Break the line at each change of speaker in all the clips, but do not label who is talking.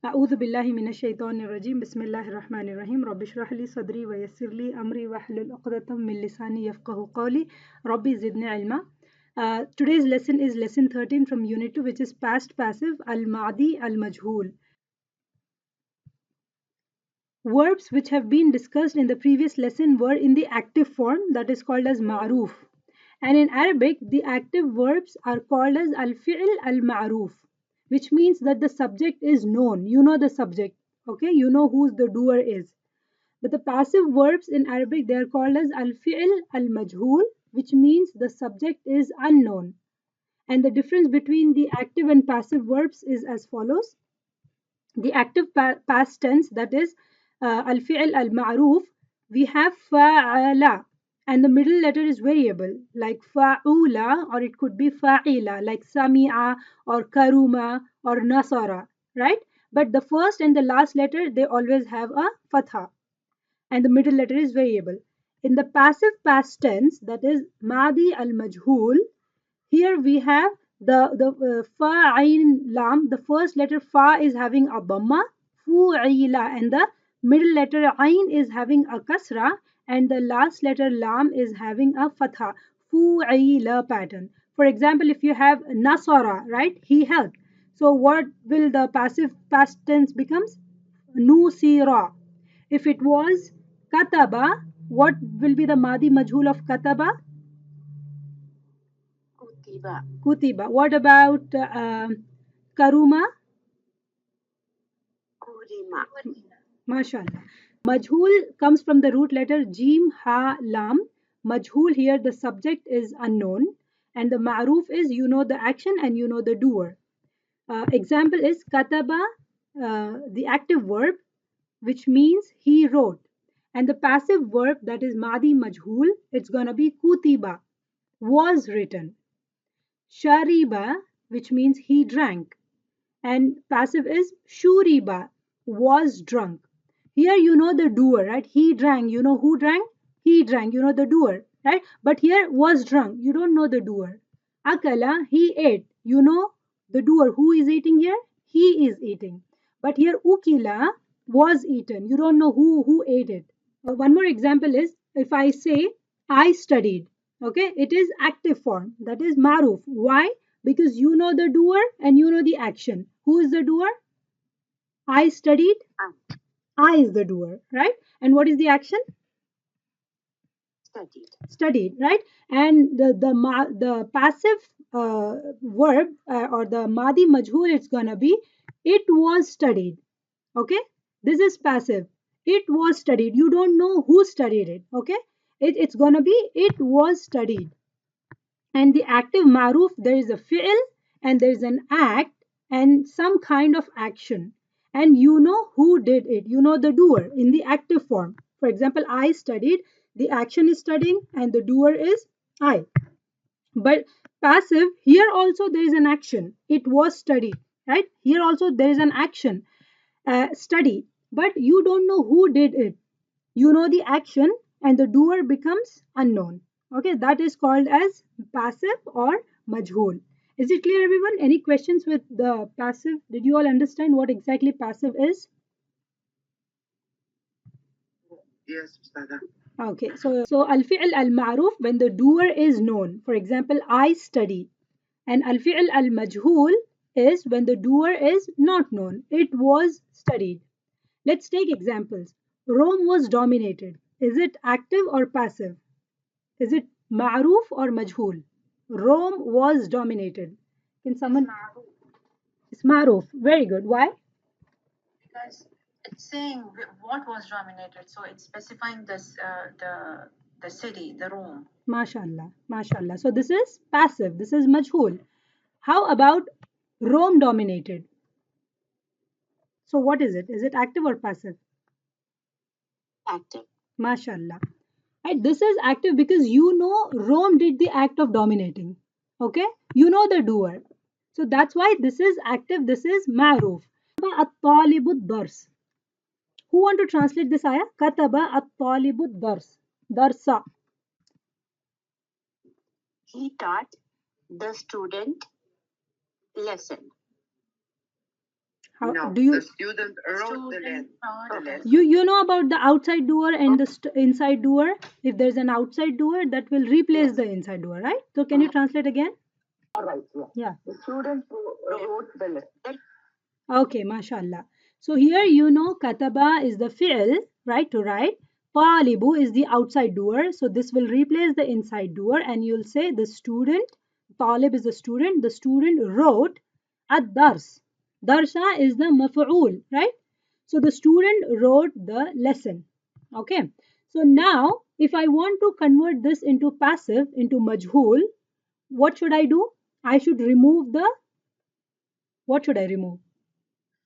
أعوذ بالله من الشيطان الرجيم بسم الله الرحمن الرحيم رب اشرح لي صدري ويسر لي أمري واحلل عقدة من لساني يفقهوا قولي ربي زدني علما. Today's lesson is lesson 13 from unit 2, which is past passive al-Madi al-Majhul. Verbs which have been discussed in the previous lesson were in the active form, that is called as ma'ruf. And in Arabic, the active verbs are called as al-fi'l al-ma'ruf, which means that the subject is known. You know the subject, okay? You know who the doer is. But the passive verbs in Arabic, they are called as al-fi'l al-majhul, which means the subject is unknown. And the difference between the active and passive verbs is as follows. The active past tense, that is al-fi'l al-ma'ruf, we have fa'ala, and the middle letter is variable, like fa'ula, or it could be fa'ila, like sami'a or karuma or nasara, right? But the first and the last letter, they always have a fatha, and the middle letter is variable. In the passive past tense, that is Madi al-Majhul, here we have the fa ain lam. The first letter fa is having a dhamma, fu'ila, and the middle letter ain is having a kasra, and the last letter lam is having a fatha, fu'ila pattern. For example, if you have nasara, right? He helped. So what will the passive past tense becomes? Nusira. If it was kataba, what will be the Madi Majhul of kataba? Kutiba. Kutiba. What about karuma? Kurima. MashaAllah. Majhul comes from the root letter Jim, Ha, Lam. Majhul, here the subject is unknown, and the ma'ruf is you know the action and you know the doer. Example is kataba, the active verb, which means he wrote. And the passive verb, that is Madi Majhul, it's gonna be kutiba, was written. Shariba, which means he drank. And passive is shuriba, was drunk. Here you know the doer, right? He drank. You know who drank? He drank. You know the doer, right? But here was drunk. You don't know the doer. Akala, he ate. You know the doer. Who is eating here? He is eating. But here ukila, was eaten. You don't know who ate it. One more example is if I say I studied. Okay, it is active form. That is maruf. Why? Because you know the doer and you know the action. Who is the doer? I studied. I is the doer, right? And what is the action? Studied, right? And the passive verb or the Madi Majhul, it's gonna be it was studied. Okay, this is passive. It was studied. You don't know who studied it. Okay, it's gonna be it was studied. And the active maruf, there is a fi'l and there is an act and some kind of action. And you know who did it. You know the doer in the active form. For example, I studied. The action is studying and the doer is I. But passive, here also there is an action. It was studied, right? Here also there is an action, study. But you don't know who did it. You know the action and the doer becomes unknown. Okay, that is called as passive or majhul. Is it clear, everyone? Any questions with the passive? Did you all understand what exactly passive is? Yes, Ustada. Okay, so al-fi'l al-ma'ruf, when the doer is known. For example, I study. And al-fi'l al-majhul is when the doer is not known. It was studied. Let's take examples. Rome was dominated. Is it active or passive? Is it ma'ruf or majhul? Rome was dominated. Can someone? It's ma'ruf. Very good. Why?
Because it's saying what was dominated, so it's specifying this the city, the Rome.
MashaAllah. MashaAllah. So this is passive. This is majhul. How about Rome dominated? So what is it? Is it active or passive?
Active.
MashaAllah. Right, this is active because you know Rome did the act of dominating. Okay, you know the doer. So that's why this is active. This is ma'ruf. At-talibu dars. Who want to translate this ayah? Kataba at-talibu dars. Darsa.
He taught the student lesson.
How no, do you? The student wrote the lesson. You know about the outside doer and the inside doer. If there's an outside doer, that will replace the inside doer, right? So can you translate again? All right. Yeah. The student wrote the lesson. Okay, mashallah. So here you know kataba is the fi'l, right, to write. Talibu is the outside doer. So this will replace the inside doer and you'll say the student, talib is the student wrote ad-dars. Darsa is the maf'ul, right? So the student wrote the lesson. Okay. So now if I want to convert this into passive, into majhul, what should I do? I should remove the, what should I remove?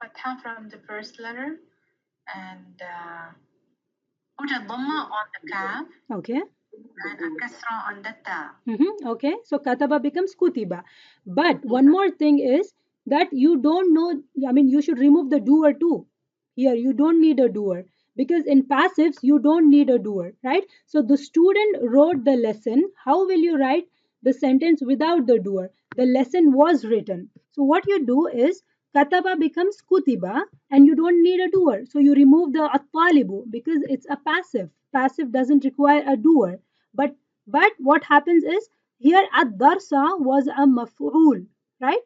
Fatha from the first letter and put a dhamma on the kaf.
Okay.
And a kasra on the ta.
Okay, so kataba becomes kutiba. But one more thing is that you don't know, I mean, you should remove the doer too. Here, you don't need a doer because in passives, you don't need a doer, right? So the student wrote the lesson. How will you write the sentence without the doer? The lesson was written. So what you do is kataba becomes kutiba and you don't need a doer. So you remove the at-talibu because it's a passive. Passive doesn't require a doer. But what happens is here ad-darsa was a maf'ul, right?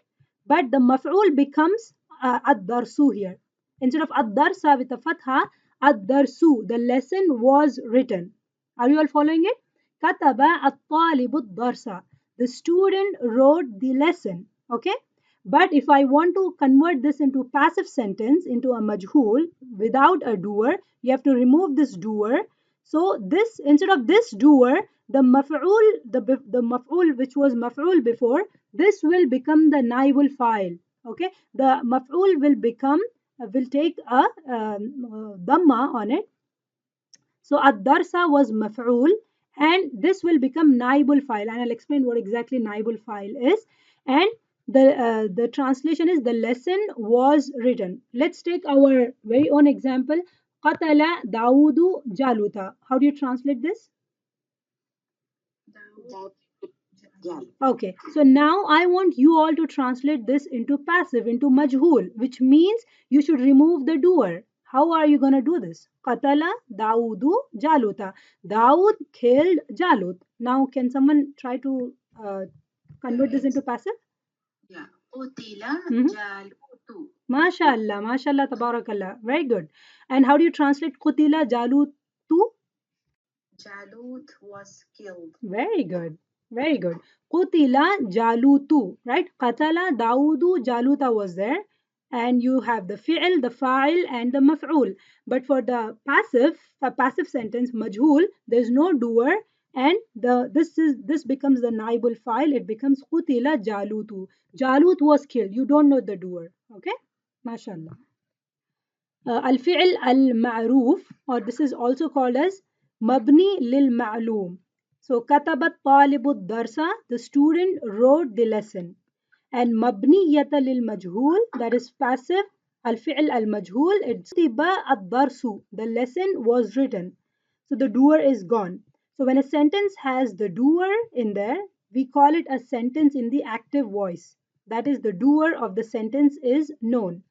But the maf'ul becomes ad-darsu here. Instead of ad-darsa with a fatha, ad-darsu, the lesson was written. Are you all following it? Kataba at-talibu ad-darsa. The student wrote the lesson. Okay? But if I want to convert this into passive sentence, into a majhul, without a doer, you have to remove this doer. So this, instead of this doer, the maf'ul, the maf'ul which was maf'ul before, this will become the naibul fa'il. Okay, the maf'ul will become, will take a dhamma on it. So ad-darsa was maf'ul and this will become naibul fa'il, and I'll explain what exactly naibul fa'il is. And the translation is the lesson was written. Let's take our very own example. Qatala Dawudu Jaluta. How do you translate this? Okay, so now I want you all to translate this into passive, into majhul, which means you should remove the doer. How are you going to do this? Qatala Dawudu Jaluta. Dawood killed Jalut. Now, can someone try to convert this into passive?
Yeah. Qutila Jalutu.
MashaAllah, MashaAllah, Tabarakallah. Very good. And how do you translate Qutila Jalutu?
Jalut was killed.
Very good. Very good. Qutila Jalutu, right? Qatala Daudu Jaluta was there. And you have the fi'l, the fa'il, and the maf'ul. But for the passive, a passive sentence, majhul, there's no doer, and this becomes the naibul fa'il. It becomes Qutila Jalutu. Jalut was killed. You don't know the doer. Okay? MashaAllah. الفعل المعروف, or this is also called as مبني للمعلوم. So كتب الطالب الدرس, the student wrote the lesson. And مبنية للمجهول, that is passive. الفعل المجهول, it's كتب الدرس, the lesson was written. So the doer is gone. So when a sentence has the doer in there, we call it a sentence in the active voice. That is, the doer of the sentence is known.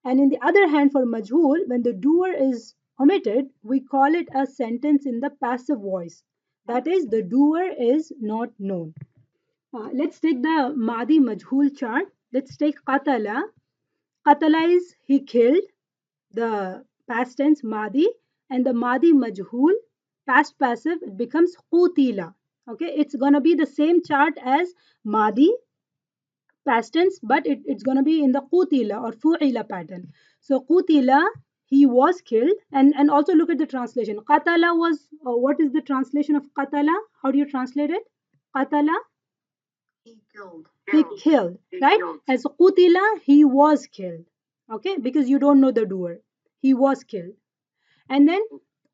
And in the other hand, for majhul, when the doer is omitted, we call it a sentence in the passive voice. That is, the doer is not known. Let's take the Madi Majhul chart. Let's take Qatala. Qatala is he killed, the past tense Madi, and the Madi Majhul, past passive, it becomes Qutila. Okay, it's gonna be the same chart as Madi, past tense, but it's going to be in the qutila or fu'ila pattern. So qutila, he was killed, and also look at the translation. Qatala was, what is the translation of qatala? How do you translate it? Qatala?
He killed.
He killed, right? As qutila, he was killed. Okay, because you don't know the doer. He was killed. And then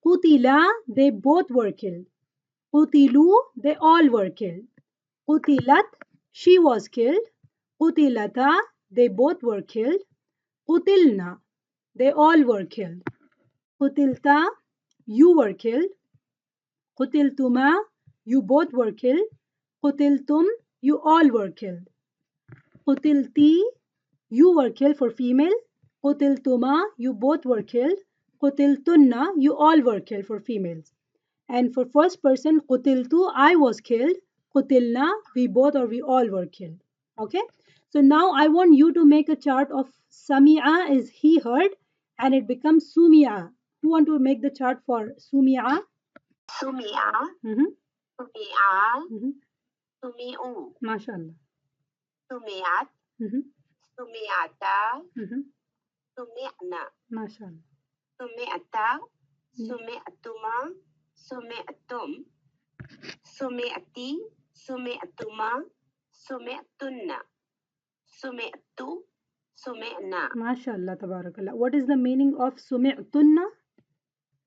qutila, they both were killed. Qutilu, they all were killed. Qutilat, she was killed. Qutilata, they both were killed. Qutilna, they all were killed. Qutilta, you were killed. Qutiltuma, you both were killed. Qutiltum, you all were killed. Qutilti, you were killed for female. Qutiltuma, you both were killed. Qutiltunna, you all were killed for females. And for first person, Qutiltu, I was killed. Qutilna, we both or we all were killed. Okay? So now I want you to make a chart of Sami'a is he heard and it becomes Sumi'a. Who want to make the chart for Sumi'a? Sumi'a. Mm-hmm. Sumi'a. Mm-hmm. Sumi'u. MashaAllah. Sumi'at. Mm-hmm. Sumi'ata. Mm-hmm. Sumi'na. MashaAllah. Sumi'ata. Sumi'atuma. Sumi'atum. Sumi'ati. Sumi'atuma. Sumi'atunna. Sumi'atu. Sumi'na. MashaAllah, tabarakallah. What is the meaning of Sumi'atunna?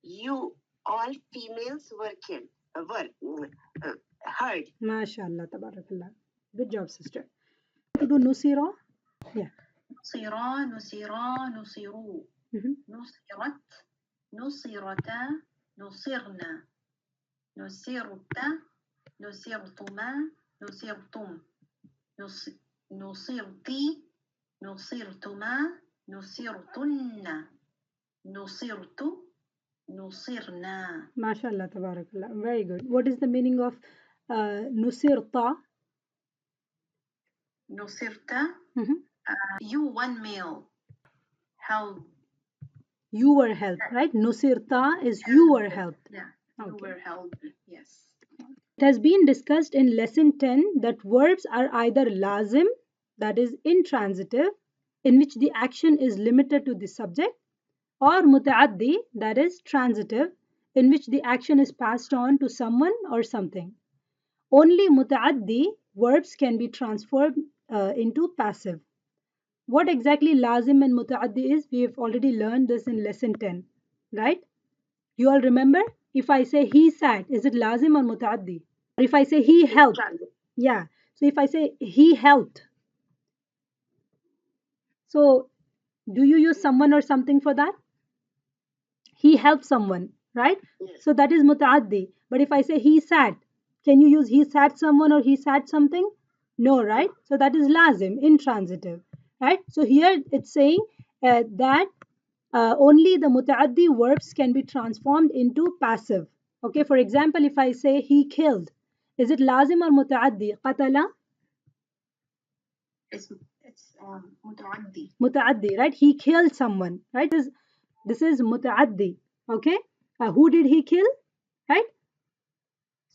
You, all females were killed, heard. MashaAllah, tabarakallah. Good job, sister. To do Nusira? Yeah.
نصيرا نصيرا نصيروا نصرت نصرتا نصرنا نصرت نصرتما نصرتم نصرتي نصرتما نصرتن نصرت نصرنا.
MashaAllah, tabarakallah. Very good. What is the meaning of Nusirta?
Nusirta? You one male held.
You were helped, right? Nusirta is you were helped.
Yeah, you were helped, yes.
It has been discussed in lesson 10 that verbs are either lazim, that is intransitive, in which the action is limited to the subject, or mutaaddi, that is transitive, in which the action is passed on to someone or something. Only mutaaddi verbs can be transformed into passive. What exactly lazim and mutaaddi is, we have already learned this in lesson 10, right? You all remember? If I say he sat, is it lazim or mutaaddi? Or if I say he helped, yeah. So if I say he helped, so do you use someone or something for that? He helped someone, right? Yes. So that is mutaaddi. But if I say he sat, can you use he sat someone or he sat something? No, right? So that is lazim, intransitive, right? So here it's saying that only the mutaaddi verbs can be transformed into passive. Okay, for example, if I say he killed, is it lazim or mutaaddi? Qatala?
It's mutaaddi.
Mutaaddi, right? He killed someone, right? This is mutaaddi. Okay, who did he kill? Right?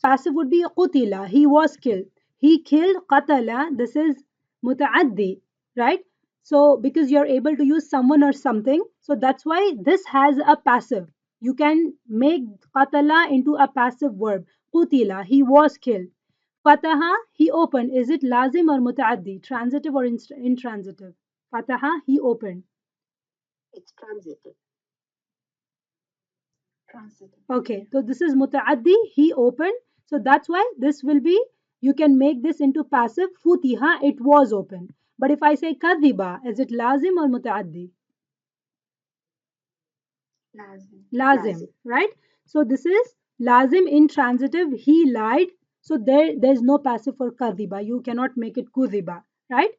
Passive would be qutila. He was killed. He killed qatala. This is mutaaddi, right? So because you're able to use someone or something, so that's why this has a passive. You can make qatala into a passive verb. Qutila, he was killed. Fataha, he opened. Is it lazim or mutaaddi? Transitive or intransitive? Fataha, he opened. It's transitive. Okay, so this is mutaaddi, he opened. So that's why this will be, you can make this into passive. Futiha, it was open. But if I say kadhiba, is it lazim or mutaaddi? Lazim, right? So this is lazim intransitive, he lied. So there's no passive for kadhiba. You cannot make it kudhiba, right?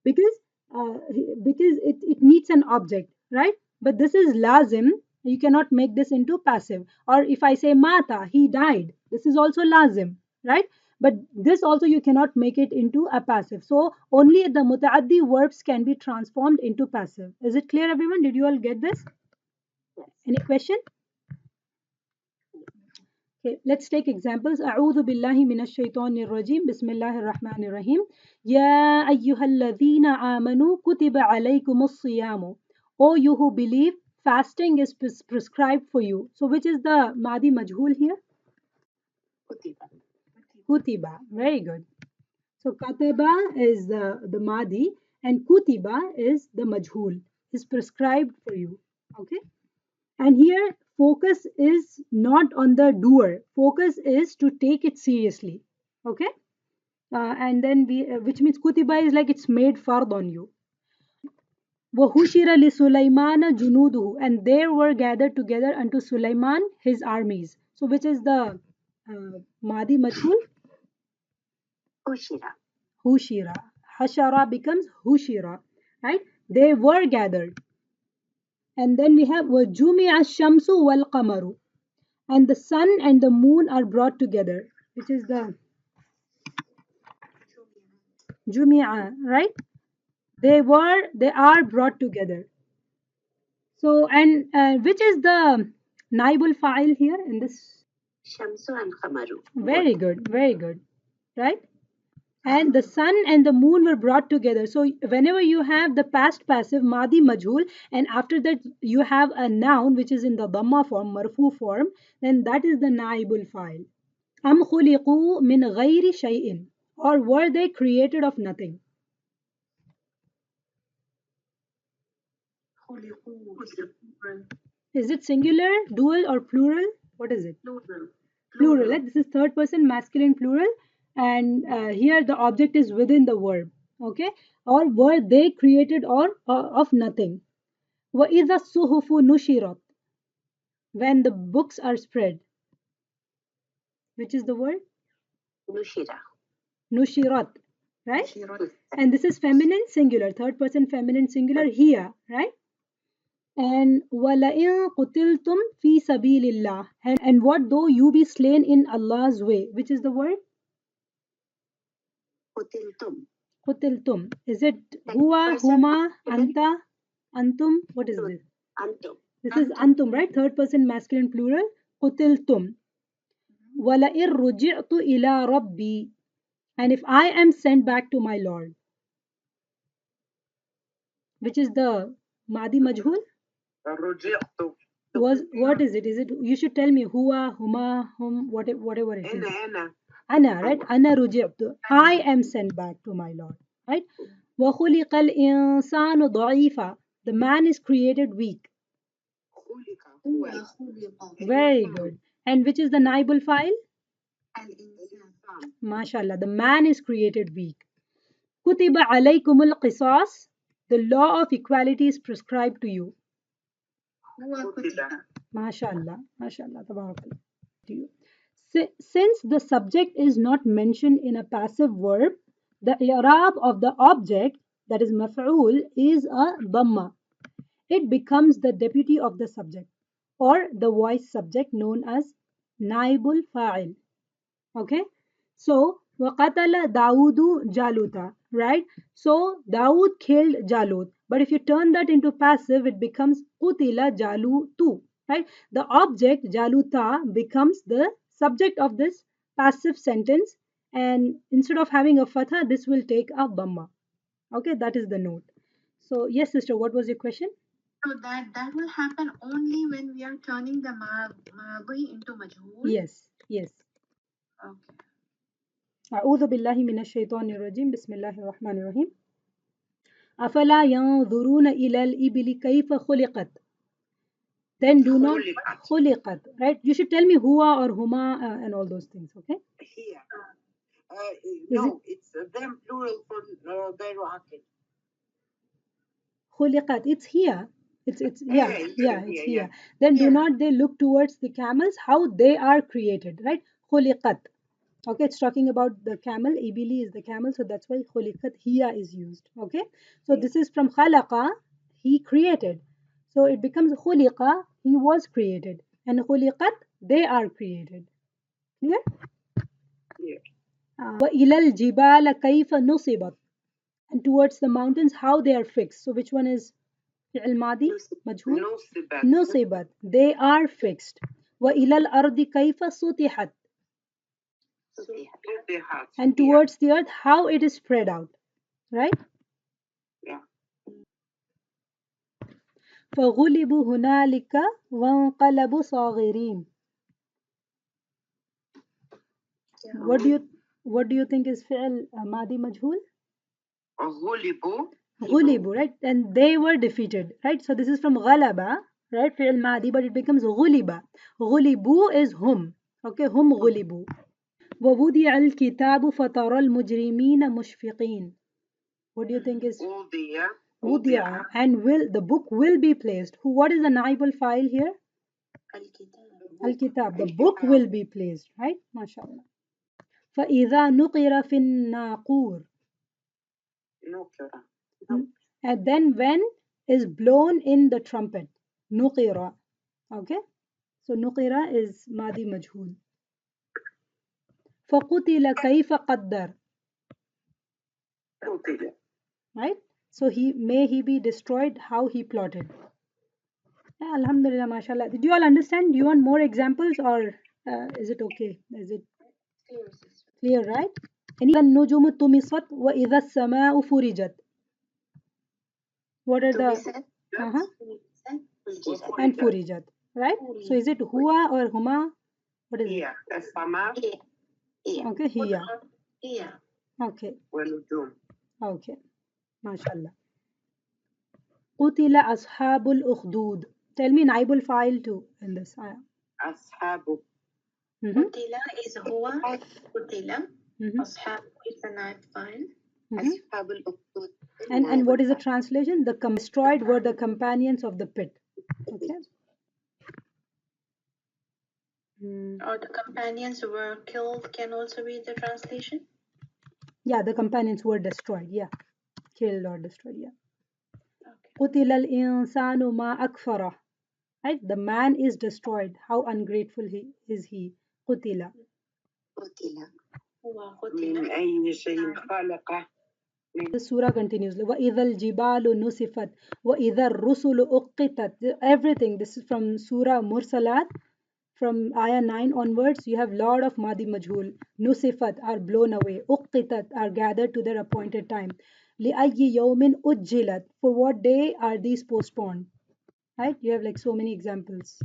Because it needs an object, right? But this is lazim. You cannot make this into passive. Or if I say mata, he died, this is also lazim, right? But this also you cannot make it into a passive. So only the mutaaddi verbs can be transformed into passive. Is it clear, everyone? Did you all get this? Yes. Any question? Okay, let's take examples. أعوذ بالله من الشيطان الرجيم. بسم الله الرحمن الرحيم. يا أيها الذين آمنوا كتب عليكم الصيام. O you who believe, fasting is prescribed for you. So which is the Madi Majhul here? Kutiba. Kutiba. Very good. So Kataba is the Madi and Kutiba is the Majhul. Is prescribed for you. Okay. And here focus is not on the doer. Focus is to take it seriously. Okay. And then which means Kutiba is like it's made fard on you. وَهُشِرَ لِسُلَيْمَانَ جُنُودُهُ, and there were gathered together unto Sulaiman his armies. So which is the Madi Majhul? Hushira. Hushira. Hashara becomes Hushira. Right? They were gathered. And then we have وَجُمِعَ الشَّمْسُ وَالْقَمَرُ, and the sun and the moon are brought together, which is the Jumia, right? They are brought together. So, and which is the Naibul Fa'il here in this? Shamsu and Qamaru. Very good, very good. Right? And the sun and the moon were brought together. So, whenever you have the past passive Madi Majhul, and after that you have a noun which is in the Dhamma form, Marfu form, then that is the Naibul Fa'il. Am khuliqu min ghayri shay'in, or were they created of nothing? Is it singular, dual, or plural? What is it? Plural. Plural. Right? This is third person masculine plural, and here the object is within the verb. Okay, or were they created or of nothing? وَإِذَا الصُّحُفُ نُشِرَتْ, when the books are spread. Which is the word? Nushira. Nushirat, right? Nushirat. And this is feminine singular, third person feminine singular here, right? And وَلَئِن قُتِلْتُمْ فِي سَبِيلِ اللَّهِ, and what though you be slain in Allah's way? Which is the word? قُتِلْتُمْ. قُتِلْتُمْ. Is it huwa, huma, anta, antum? What is this? Antum. This is antum, right? Third person masculine plural. قُتِلْتُمْ. وَلَئِن رُجِعْتُ إِلَى رَبِّي, and if I am sent back to my Lord. Which is the Madi Majhul? Was, what is it? Is it, you should tell me, huwa, huma, hum, whatever it is. Ana, right? Ana ruji'tu. I am sent back to my Lord, right? وَخُلِقَ الْإِنسَانُ ضَعِيفًا, the man is created weak. Very good. And which is the Naibul Fa'il? MashaAllah, the man is created weak. كُتِبَ عَلَيْكُمُ الْقِصَاص, the law of equality is prescribed to you. MashaAllah, MashaAllah, tabarakallah. To you. Since the subject is not mentioned in a passive verb, the i'rab of the object, that is maf'ul, is a dhamma. It becomes the deputy of the subject, or the voice subject known as naibul fa'il. Okay, so وَقَتَلَ دَاوُدُ جَالُوتَ, right? So Dawood killed Jalut, but if you turn that into passive, it becomes قُتِلَ جَالُوتُ, right? The object Jaluta becomes the subject of this passive sentence, and instead of having a fatha, this will take a dhamma. Okay, that is the note. So yes, sister, what was your question? So that will happen only when we are turning the madi into majhul. Yes, yes. Okay. أعوذ بالله من الشيطان الرجيم بسم الله الرحمن الرحيم أفلا ينظرون إلى الإبل كيف خلقت. Then do not خلقت, right? You should tell me huwa or huma and all those things, okay? Here. No, it's them plural for غير عاقل. خلقت, it's here. It's yeah, it's here. Then do not they look towards the camels, how they are created, right? خلقت. Okay, it's talking about the camel. Ibili is the camel, so that's why khuliqat hiya is used. Okay, so this is from khalaqa, he created. So it becomes khuliqa, he was created, and khuliqat, they are created. Clear? Yeah. Wa ilal jibala kayfa nusibat, and towards the mountains, how they are fixed. So which one is fi'l madi? Majhul? Nusibat. They are fixed. Wa ilal ardi kayfa sutihat, and towards the earth, how it is spread out, right? Yeah. فغلبوا هنالك وانقلبوا صاغرين. What do you think is فعل ماضي مجهول? غلبوا, right? And they were defeated, right? So this is from غلبة, right? فعل ماضي, but it becomes غلبة. غلبوا is hum. Okay, hum غلبوا. ووضع الكتاب فترى المجرمين مشفقين. What do you think is Udia, and will the book will be placed. Who? What is the naibul file here? Al-Kitab. The book will be placed, right? MashaAllah. فَإِذَا نُقِرَ فِي النَّاقُورِ. And then when is blown in the trumpet. نقر. Okay, so نقر is Madi Majhul. فقتل كيف قدر. Right? So he be destroyed how he plotted. Yeah, Alhamdulillah, mashallah. Did you all understand? Do you want more examples or is it okay? Is it
Clear, sister.
clear, right? إذا النجوم طمست وإذا السماء فرجت. What are the uh-huh. And furijat, right? So is it huwa or huma? What is it? Okay, hiya.
Yeah.
Okay. Okay. MashaAllah. قتل أصحاب الأخدود. Tell me Naibul Faail too in this ayah. Mhm.
Qutila is huwa. Qutila.
Mhm.
Ashab is the night file.
Mhm. And what is the translation? The destroyed were the companions of the pit. Okay.
Or the companions were killed can also be the translation.
Yeah, the companions were destroyed. Yeah, killed or destroyed. Yeah.
Okay.
قتل الإنسان ما أكفره. Right? The man is destroyed. How ungrateful he is he. قتل.
Huwa qutila.
The surah continues. وَإِذَا الْجِبَالُ نُسِفَتْ وَإِذَا الرُّسُلُ أُقِّتَتْ. Everything. This is from Surah Mursalat. From ayah 9 onwards, you have lot of Madi Majhul. Nusifat are blown away. Uqqitat are gathered to their appointed time. لِأَيِّ يَوْمٍ أُجِّلَتْ. For what day are these postponed? Right? You have like so many examples.